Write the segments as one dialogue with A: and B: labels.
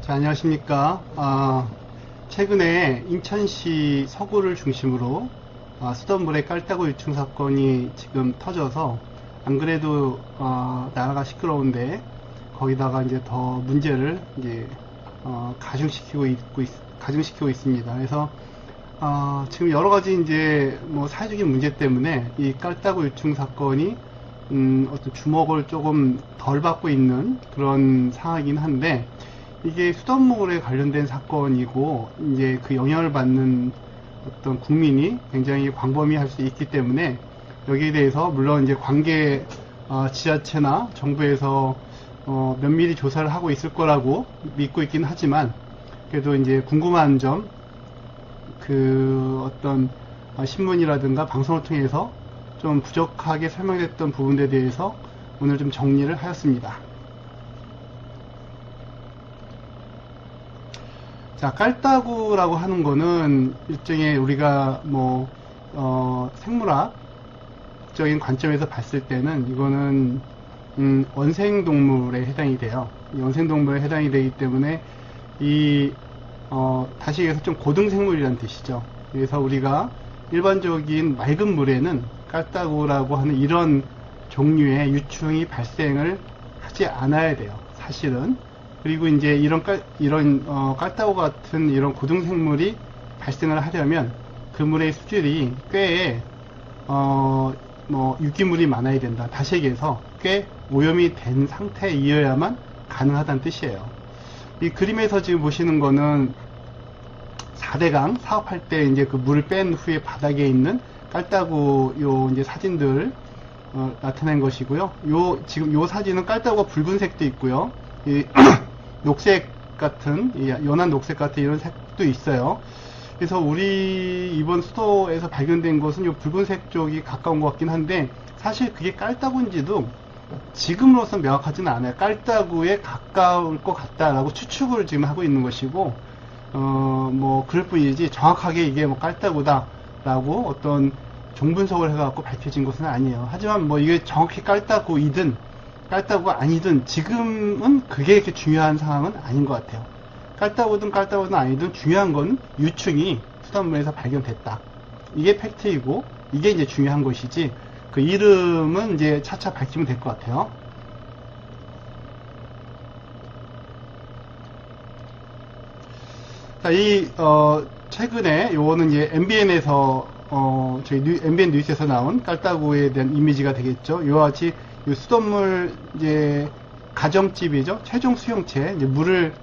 A: 자, 안녕하십니까. 최근에 인천시 서구를 중심으로 수돗물의 깔따구 유충 사건이 지금 터져서 안 그래도 나라가 시끄러운데 거기다가 이제 더 문제를 이제 가중시키고 있습니다. 그래서 지금 여러 가지 이제 뭐 사회적인 문제 때문에 이 깔따구 유충 사건이 어떤 주목을 조금 덜 받고 있는 그런 상황이긴 한데, 이게 수돗물에 관련된 사건이고 이제 그 영향을 받는 어떤 국민이 굉장히 광범위할 수 있기 때문에 여기에 대해서 물론 이제 관계 지자체나 정부에서 면밀히 조사를 하고 있을 거라고 믿고 있긴 하지만, 그래도 이제 궁금한 점, 그 어떤 신문이라든가 방송을 통해서 좀 부족하게 설명됐던 부분에 대해서 오늘 좀 정리를 하였습니다. 자, 깔따구라고 하는 거는 일종의 우리가 뭐 생물학적인 관점에서 봤을 때는 이거는 원생동물에 해당이 돼요. 이 원생동물에 해당이 되기 때문에 다시 얘기해서 좀 고등생물이라는 뜻이죠. 그래서 우리가 일반적인 맑은 물에는 깔따구라고 하는 이런 종류의 유충이 발생을 하지 않아야 돼요, 사실은. 그리고 이제 이런 깔따구 같은 이런 고등생물이 발생을 하려면 그 물의 수질이 꽤 유기물이 많아야 된다. 다시 얘기해서 꽤 오염이 된 상태이어야만 가능하다는 뜻이에요. 이 그림에서 지금 보시는 거는 4대강 사업할 때 이제 그 물을 뺀 후에 바닥에 있는 깔따구 이제 사진들 나타낸 것이고요. 지금 요 사진은 깔따구가 붉은색도 있고요. 녹색 같은, 연한 녹색 같은 이런 색도 있어요. 그래서 우리 이번 수도에서 발견된 것은 이 붉은색 쪽이 가까운 것 같긴 한데, 사실 그게 깔따구인지도 지금으로선 명확하지는 않아요. 깔따구에 가까울 것 같다라고 추측을 지금 하고 있는 것이고, 뭐 그럴 뿐이지 정확하게 이게 뭐 깔따구다라고 어떤 종분석을 해갖고 밝혀진 것은 아니에요. 하지만 뭐 이게 정확히 깔따구이든 깔따구가 아니든 지금은 그게 이렇게 중요한 상황은 아닌 것 같아요. 깔따구든 아니든 중요한 건 유충이 수돗물에서 발견됐다. 이게 팩트이고 이게 이제 중요한 것이지, 그 이름은 이제 차차 밝히면 될 것 같아요. 자, 최근에 요거는 이제 MBN에서 저희 MBN 뉴스에서 나온 깔따구에 대한 이미지가 되겠죠. 이와 같이 수돗물 이제 가정집이죠. 최종 수용체, 이제 물을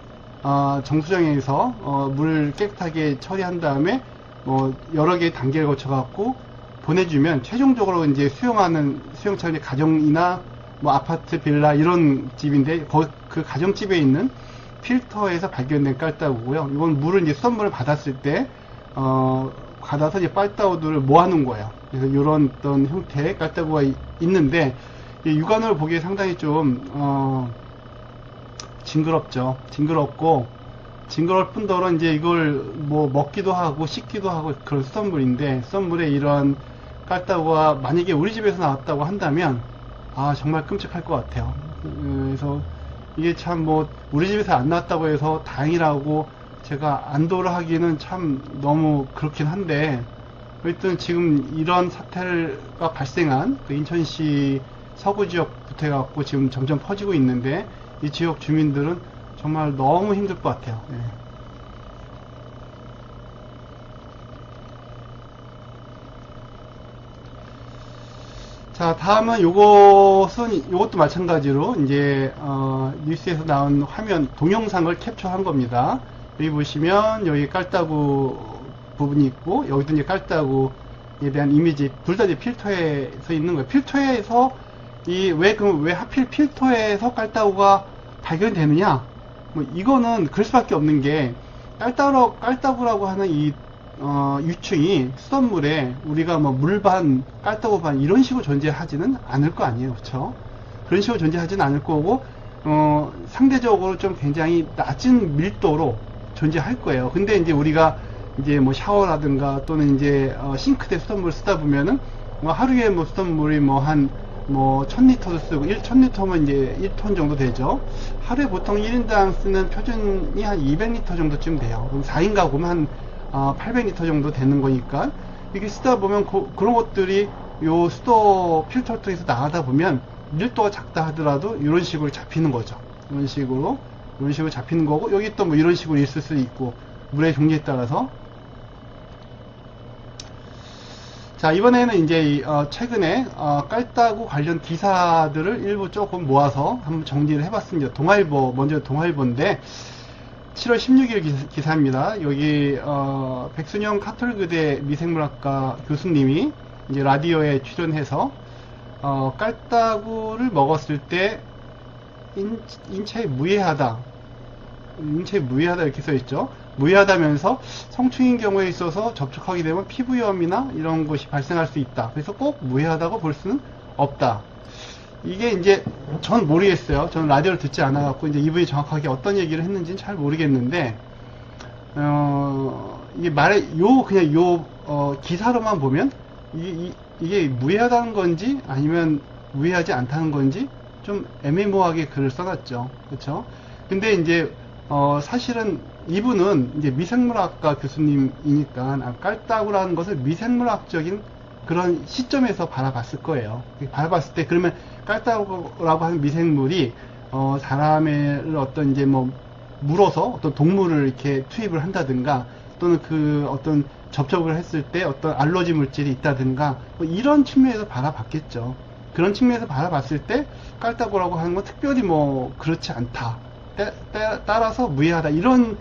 A: 정수정에서 물을 깨끗하게 처리한 다음에 뭐 여러 개의 단계를 거쳐 갖고 보내주면 최종적으로 이제 수용하는 수용체는 가정이나 뭐 아파트, 빌라 이런 집인데, 그 가정집에 있는 필터에서 발견된 깔따구고요. 이건 물을 이제 수돗물을 받았을 때 받아서 이제 깔따구들을 모아놓은 거예요. 그래서 이런 어떤 형태의 깔따구가 있는데, 육안으로 보기에 상당히 좀 징그럽죠. 징그러울 뿐더러 이제 이걸 뭐 먹기도 하고 씻기도 하고 그런 수돗물인데, 수돗물에 이런 깔따구가 만약에 우리 집에서 나왔다고 한다면 정말 끔찍할 것 같아요. 그래서 이게 참 뭐 우리 집에서 안 나왔다고 해서 다행이라고 제가 안도를 하기는 참 너무 그렇긴 한데, 어쨌든 지금 이런 사태가 발생한 그 인천시 서구 지역부터 해갖고 지금 점점 퍼지고 있는데, 이 지역 주민들은 정말 너무 힘들 것 같아요. 네. 자, 다음은 요것도 마찬가지로 이제 뉴스에서 나온 화면 동영상을 캡처한 겁니다. 여기 보시면 여기 깔따구 부분이 있고, 여기도 이제 깔따구에 대한 이미지, 둘 다 이제 필터에서 있는 거예요. 필터에서 왜 하필 필터에서 깔따구가 발견되느냐? 뭐 이거는 그럴 수밖에 없는 게, 깔따구라고 하는 이 유충이 수돗물에 우리가 뭐 물반, 깔따구 반 이런 식으로 존재하지는 않을 거 아니에요, 그렇죠? 그런 식으로 존재하지는 않을 거고, 상대적으로 좀 굉장히 낮은 밀도로 존재할 거예요. 근데 이제 우리가 이제 뭐 샤워라든가 또는 이제 싱크대 수돗물 쓰다 보면은 뭐 하루에 뭐 수돗물이 뭐 한 뭐 1000리터도 쓰고 1000리터면 이제 1톤 정도 되죠. 하루에 보통 1인당 쓰는 표준이 한 200리터 정도쯤 돼요. 그럼 4인 가구면 한 800리터 정도 되는 거니까 이렇게 쓰다 보면 그런 것들이 요 수도 필터 통해서 나가다 보면 밀도가 작다 하더라도 이런 식으로 잡히는 거죠. 이런 식으로 잡히는 거고, 여기 또 뭐 이런 식으로 있을 수도 있고, 물의 종류에 따라서. 자, 이번에는 이제 최근에 깔따구 관련 기사들을 일부 조금 모아서 한번 정리를 해봤습니다. 동아일보, 먼저 동아일보인데 7월 16일 기사입니다. 여기 백순영 카톨릭의대 미생물학과 교수님이 이제 라디오에 출연해서 깔따구를 먹었을 때 인체에 무해하다 이렇게 써있죠. 무해하다면서 성충인 경우에 있어서 접촉하게 되면 피부염이나 이런 것이 발생할 수 있다. 그래서 꼭 무해하다고 볼 수는 없다. 이게 이제 전 모르겠어요. 저는 라디오를 듣지 않아 갖고 이제 이분이 정확하게 어떤 얘기를 했는지는 잘 모르겠는데 이게 그냥 기사로만 보면 이게 무해하다는 건지 아니면 무해하지 않다는 건지 좀 애매모호하게 글을 써놨죠. 그렇죠? 근데 이제 사실은 이분은 이제 미생물학과 교수님이니까 깔따구라는 것을 미생물학적인 그런 시점에서 바라봤을 거예요. 바라봤을 때 그러면 깔따구라고 하는 미생물이 사람을 어떤 이제 뭐 물어서 어떤 동물을 이렇게 투입을 한다든가 또는 그 어떤 접촉을 했을 때 어떤 알러지 물질이 있다든가 뭐 이런 측면에서 바라봤겠죠. 그런 측면에서 바라봤을 때 깔따구라고 하는 건 특별히 뭐 그렇지 않다. 따라서 무해하다 이런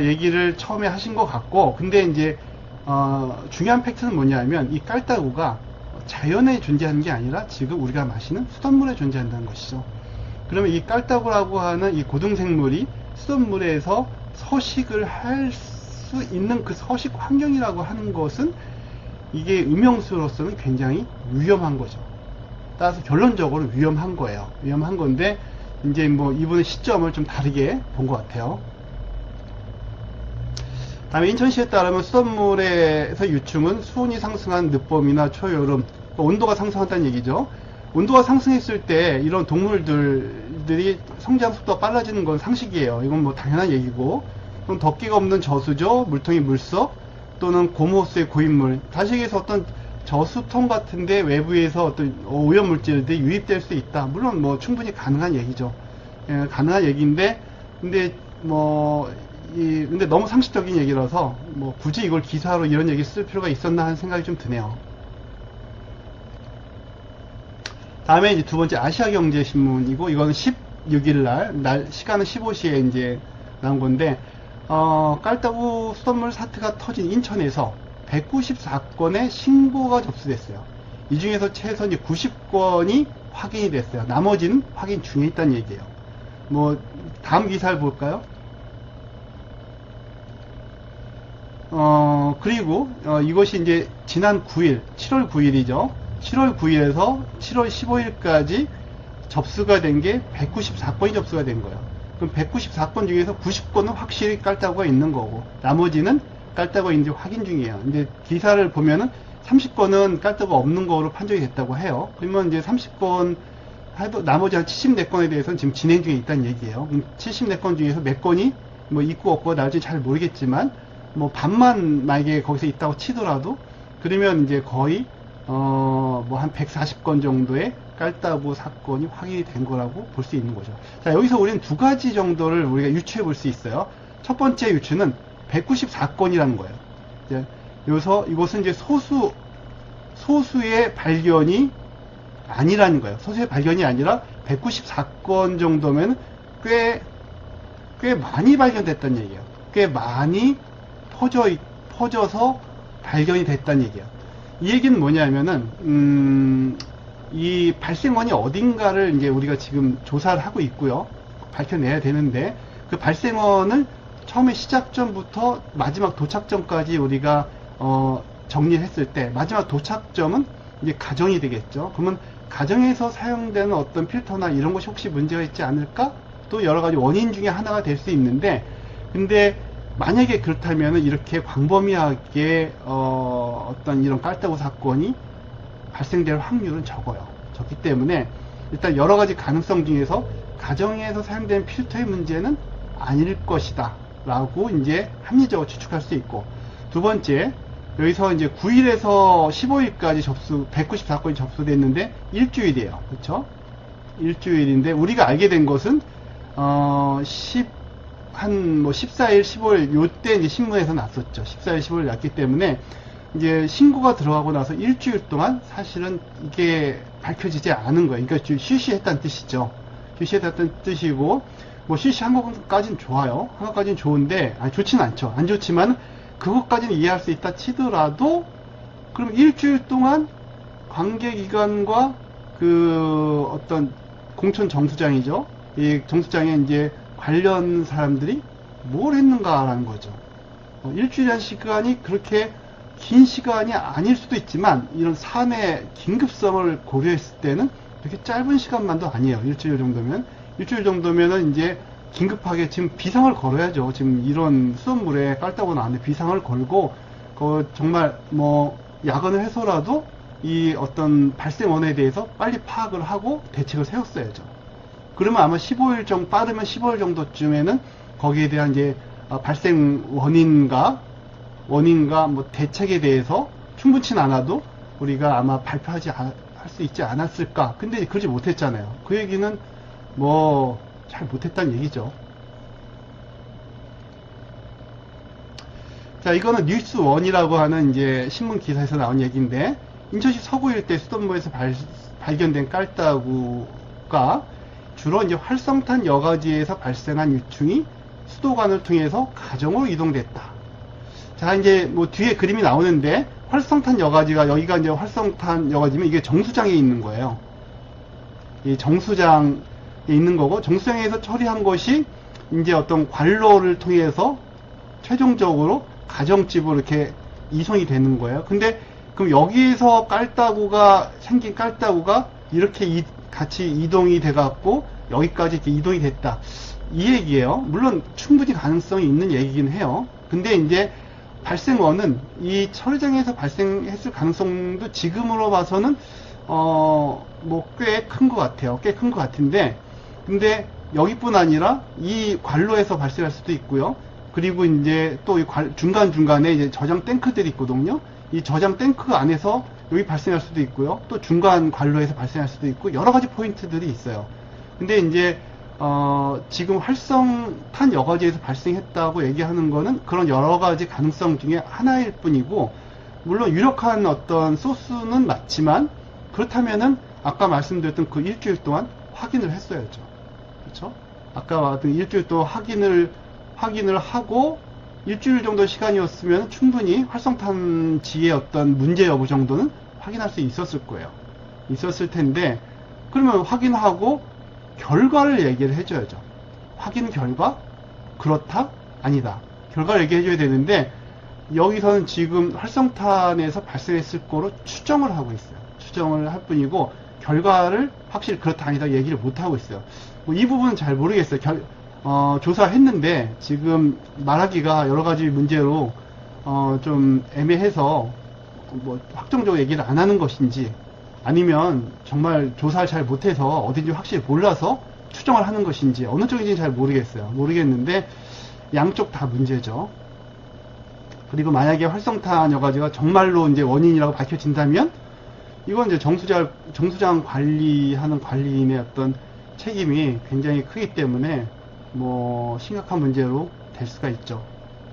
A: 얘기를 처음에 하신 것 같고, 근데 이제 중요한 팩트는 뭐냐면 이 깔따구가 자연에 존재하는 게 아니라 지금 우리가 마시는 수돗물에 존재한다는 것이죠. 그러면 이 깔따구라고 하는 이 고등생물이 수돗물에서 서식을 할 수 있는 그 서식 환경이라고 하는 것은 이게 음용수로서는 굉장히 위험한 거죠. 따라서 결론적으로 위험한 거예요. 위험한 건데 이제 뭐 이분의 시점을 좀 다르게 본 것 같아요. 다음에 인천시에 따르면 수돗물에서 유충은 수온이 상승한 늦봄이나 초여름, 온도가 상승한다는 얘기죠. 온도가 상승했을 때 이런 동물들이 성장 속도가 빨라지는 건 상식이에요. 이건 뭐 당연한 얘기고, 그럼 덮개가 없는 저수조, 물통이 물속, 또는 고무호스의 고인물, 다시 얘기해서 어떤 저수통 같은데 외부에서 어떤 오염물질들이 유입될 수 있다. 물론 뭐 충분히 가능한 얘기죠. 예, 가능한 얘기인데, 근데 근데 너무 상식적인 얘기라서 뭐 굳이 이걸 기사로 이런 얘기 쓸 필요가 있었나 하는 생각이 좀 드네요. 다음에 이제 두 번째 아시아경제신문이고, 이거는 16일 날 시간은 15시에 이제 나온 건데, 깔따구 수돗물 사태가 터진 인천에서 194건의 신고가 접수됐어요. 이 중에서 최소 이제 90건이 확인이 됐어요. 나머지는 확인 중에 있다는 얘기예요. 뭐 다음 기사를 볼까요? 그리고 이것이 이제 지난 9일, 7월 9일이죠. 7월 9일에서 7월 15일까지 접수가 된 게 194건이 접수가 된 거예요. 그럼 194건 중에서 90건은 확실히 깔따구가 있는 거고, 나머지는 깔따구가 있는지 확인 중이에요. 이제 기사를 보면은 30건은 깔따구가 없는 거로 판정이 됐다고 해요. 그러면 이제 30건 해도 나머지 한 74건에 대해서는 지금 진행 중에 있다는 얘기예요. 74건 중에서 몇 건이 뭐 있고 없고 나중에 잘 모르겠지만, 뭐 반만 만약에 거기서 있다고 치더라도 그러면 이제 거의 뭐 한 140건 정도의 깔따구 사건이 확인이 된 거라고 볼 수 있는 거죠. 자, 여기서 우리는 두 가지 정도를 우리가 유추해 볼 수 있어요. 첫 번째 유추는 194건이라는 거예요. 여기서 이것은 이제 소수의 발견이 아니라는 거예요. 소수의 발견이 아니라 194건 정도면 꽤 많이 발견됐다는 얘기예요. 꽤 많이 퍼져서 발견이 됐다는 얘기예요. 이 얘기는 뭐냐면은 이 발생원이 어딘가를 이제 우리가 지금 조사를 하고 있고요. 밝혀내야 되는데, 그 발생원을 처음에 시작점부터 마지막 도착점까지 우리가 정리를 했을 때, 마지막 도착점은 이제 가정이 되겠죠. 그러면 가정에서 사용되는 어떤 필터나 이런 것이 혹시 문제가 있지 않을까? 또 여러 가지 원인 중에 하나가 될 수 있는데, 근데 만약에 그렇다면 이렇게 광범위하게 어떤 이런 깔따구 사건이 발생될 확률은 적어요. 적기 때문에 일단 여러 가지 가능성 중에서 가정에서 사용된 필터의 문제는 아닐 것이다 라고 이제 합리적으로 추측할 수 있고, 두 번째, 여기서 이제 9일에서 15일까지 194건이 접수됐는데 일주일이에요. 그렇죠? 일주일인데 우리가 알게 된 것은 14일, 15일 요때 이제 신문에서 났었죠. 14일, 15일 났기 때문에 이제 신고가 들어가고 나서 일주일 동안 사실은 이게 밝혀지지 않은 거예요. 그러니까 쉬쉬했다는 뜻이죠. 쉬쉬했다는 뜻이고, 뭐 쉬쉬한 것까지는 좋아요. 한 것까지는 좋은데, 아니 좋진 않죠. 안 좋지만 그것까지는 이해할 수 있다 치더라도, 그럼 일주일 동안 관계기관과 그 어떤 공천 정수장이죠. 이 정수장에 이제 관련 사람들이 뭘 했는가라는 거죠. 일주일이라는 시간이 그렇게 긴 시간이 아닐 수도 있지만, 이런 사안의 긴급성을 고려했을 때는 그렇게 짧은 시간만도 아니에요. 일주일 정도면. 일주일 정도면은 이제 긴급하게 지금 비상을 걸어야죠. 지금 이런 수돗물에 깔다고 나왔는데 비상을 걸고, 정말 뭐 야근을 해서라도 이 어떤 발생 원인에 대해서 빨리 파악을 하고 대책을 세웠어야죠. 그러면 아마 15일 정도, 빠르면 15일 정도쯤에는 거기에 대한 이제 발생 원인과 뭐 대책에 대해서 충분치는 않아도 우리가 아마 발표하지 할 수 있지 않았을까. 근데 그러지 못했잖아요. 그 얘기는 뭐 잘 못했다는 얘기죠. 자, 이거는 뉴스원이라고 하는 이제 신문 기사에서 나온 얘기인데, 인천시 서구 일대 수돗물에서 발견된 깔따구가 주로 이제 활성탄 여과지에서 발생한 유충이 수도관을 통해서 가정으로 이동됐다. 자, 이제 뭐 뒤에 그림이 나오는데, 활성탄 여과지가, 여기가 이제 활성탄 여과지면 이게 정수장에 있는 거예요. 이 정수장에 있는 거고, 정수장에서 처리한 것이 이제 어떤 관로를 통해서 최종적으로 가정집으로 이렇게 이송이 되는 거예요. 근데 그럼 여기에서 생긴 깔따구가 이렇게 같이 이동이 돼 갖고 여기까지 이렇게 이동이 됐다, 이 얘기예요. 물론 충분히 가능성이 있는 얘기긴 해요. 근데 이제 발생원은 이 처리장에서 발생했을 가능성도 지금으로 봐서는 뭐 꽤 큰 것 같아요. 꽤 큰 것 같은데, 근데 여기뿐 아니라 이 관로에서 발생할 수도 있고요. 그리고 이제 또 중간중간에 이제 저장 탱크들이 있거든요. 이 저장 탱크 안에서 여기 발생할 수도 있고요. 또 중간 관로에서 발생할 수도 있고, 여러 가지 포인트들이 있어요. 근데 이제 지금 활성탄 여과지에서 발생했다고 얘기하는 거는 그런 여러 가지 가능성 중에 하나일 뿐이고, 물론 유력한 어떤 소스는 맞지만, 그렇다면은 아까 말씀드렸던 그 일주일 동안 확인을 했어야죠. 그렇죠? 아까 말했던 일주일 동안 확인을 하고 일주일 정도 시간이었으면 충분히 활성탄지의 어떤 문제 여부 정도는 확인할 수 있었을 거예요. 있었을 텐데, 그러면 확인하고 결과를 얘기를 해줘야죠. 확인 결과? 그렇다? 아니다. 결과를 얘기해줘야 되는데, 여기서는 지금 활성탄에서 발생했을 거로 추정을 하고 있어요. 추정을 할 뿐이고, 결과를 확실히 그렇다 아니다 얘기를 못하고 있어요. 뭐 이 부분은 잘 모르겠어요. 조사했는데 지금 말하기가 여러 가지 문제로 좀 애매해서 뭐 확정적으로 얘기를 안 하는 것인지, 아니면 정말 조사를 잘 못해서 어딘지 확실히 몰라서 추정을 하는 것인지, 어느 쪽인지 잘 모르겠는데 양쪽 다 문제죠. 그리고 만약에 활성탄 여과지가 정말로 이제 원인이라고 밝혀진다면, 이건 이제 정수장 관리하는 관리인의 어떤 책임이 굉장히 크기 때문에 뭐 심각한 문제로 될 수가 있죠.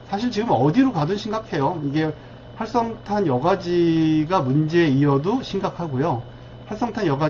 A: 사실 지금 어디로 가든 심각해요. 이게 활성탄 여과지가 문제이어도 심각하고요. 활성탄 여과지